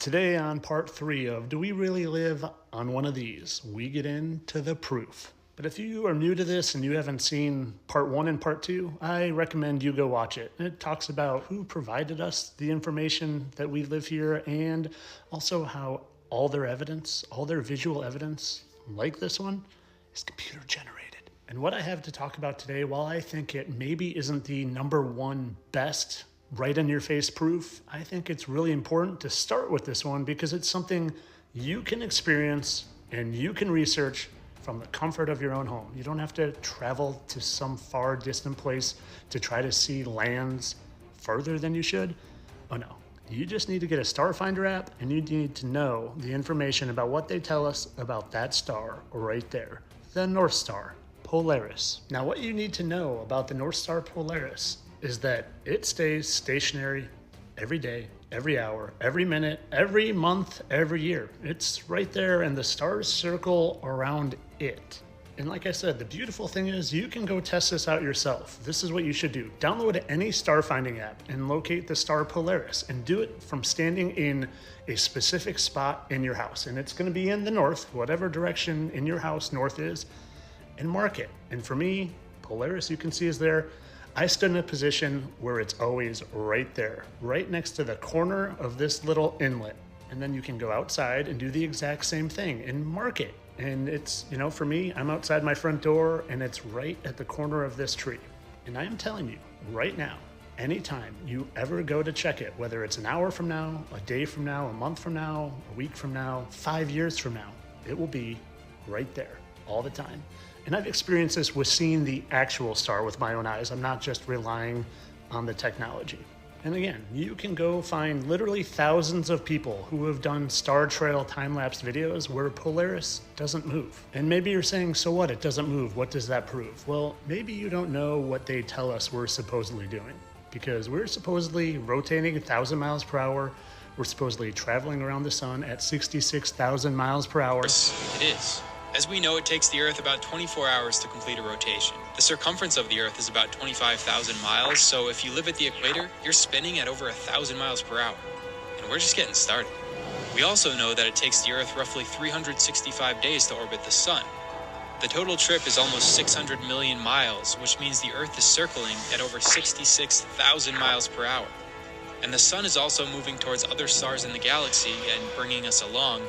Today on part 3 of Do We Really Live on One of These? We get into the proof. But if you are new to this and you haven't seen part 1 and part 2, I recommend you go watch it. It talks about who provided us the information that we live here and also how all their evidence, all their visual evidence, like this one, is computer generated. And what I have to talk about today, while I think it maybe isn't the number one best right in your face proof, I think it's really important to start with this one because it's something you can experience and you can research from the comfort of your own home. You don't have to travel to some far distant place to try to see lands further than you should. Oh no, you just need to get a Starfinder app and you need to know the information about what they tell us about that star right there, the North Star Polaris. Now, what you need to know about the North Star Polaris is that it stays stationary every day, every hour, every minute, every month, every year. It's right there and the stars circle around it. And like I said, the beautiful thing is you can go test this out yourself. This is what you should do. Download any star finding app and locate the star Polaris and do it from standing in a specific spot in your house. And it's gonna be in the north, whatever direction in your house north is, and mark it. And for me, Polaris you can see is there. I stood in a position where it's always right there, right next to the corner of this little inlet. And then you can go outside and do the exact same thing and mark it. And it's, you know, for me, I'm outside my front door and it's right at the corner of this tree. And I am telling you right now, anytime you ever go to check it, whether it's an hour from now, a day from now, a month from now, a week from now, 5 years from now, it will be right there all the time. And I've experienced this with seeing the actual star with my own eyes. I'm not just relying on the technology. And again, you can go find literally thousands of people who have done star trail time-lapse videos where Polaris doesn't move. And maybe you're saying, so what, it doesn't move, what does that prove? Well, maybe you don't know what they tell us we're supposedly doing, because we're supposedly rotating 1,000 miles per hour. We're supposedly traveling around the sun at 66,000 miles per hour. It is. As we know, it takes the Earth about 24 hours to complete a rotation. The circumference of the Earth is about 25,000 miles, so if you live at the equator, you're spinning at over 1,000 miles per hour. And we're just getting started. We also know that it takes the Earth roughly 365 days to orbit the Sun. The total trip is almost 600 million miles, which means the Earth is circling at over 66,000 miles per hour. And the Sun is also moving towards other stars in the galaxy and bringing us along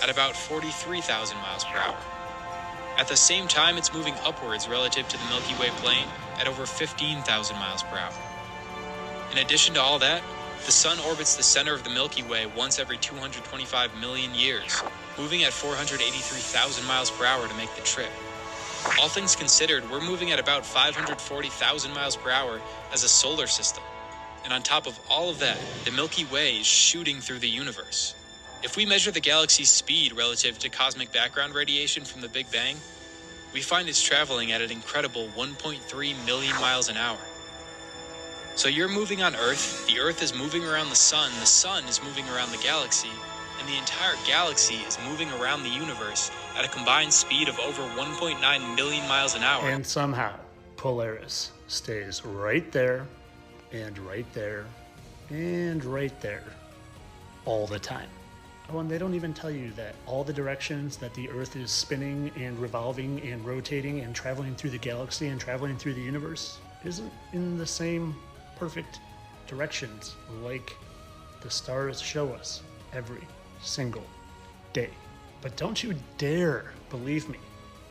at about 43,000 miles per hour. At the same time, it's moving upwards relative to the Milky Way plane at over 15,000 miles per hour. In addition to all that, the Sun orbits the center of the Milky Way once every 225 million years, moving at 483,000 miles per hour to make the trip. All things considered, we're moving at about 540,000 miles per hour as a solar system. And on top of all of that, the Milky Way is shooting through the universe. If we measure the galaxy's speed relative to cosmic background radiation from the Big Bang, we find it's traveling at an incredible 1.3 million miles an hour. So you're moving on Earth, the Earth is moving around the Sun is moving around the galaxy, and the entire galaxy is moving around the universe at a combined speed of over 1.9 million miles an hour. And somehow, Polaris stays right there, and right there, and right there, all the time. Oh, and they don't even tell you that all the directions that the Earth is spinning and revolving and rotating and traveling through the galaxy and traveling through the universe isn't in the same perfect directions like the stars show us every single day. But don't you dare believe me.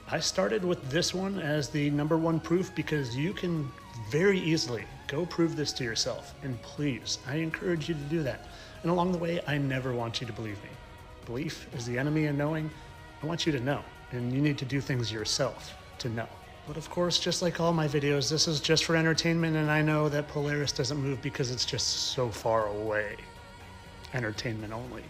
I started with this one as the number one proof because you can very easily go prove this to yourself. And please, I encourage you to do that. And along the way, I never want you to believe me. Belief is the enemy of knowing. I want you to know, and you need to do things yourself to know. But of course, just like all my videos, this is just for entertainment, and I know that Polaris doesn't move because it's just so far away. Entertainment only.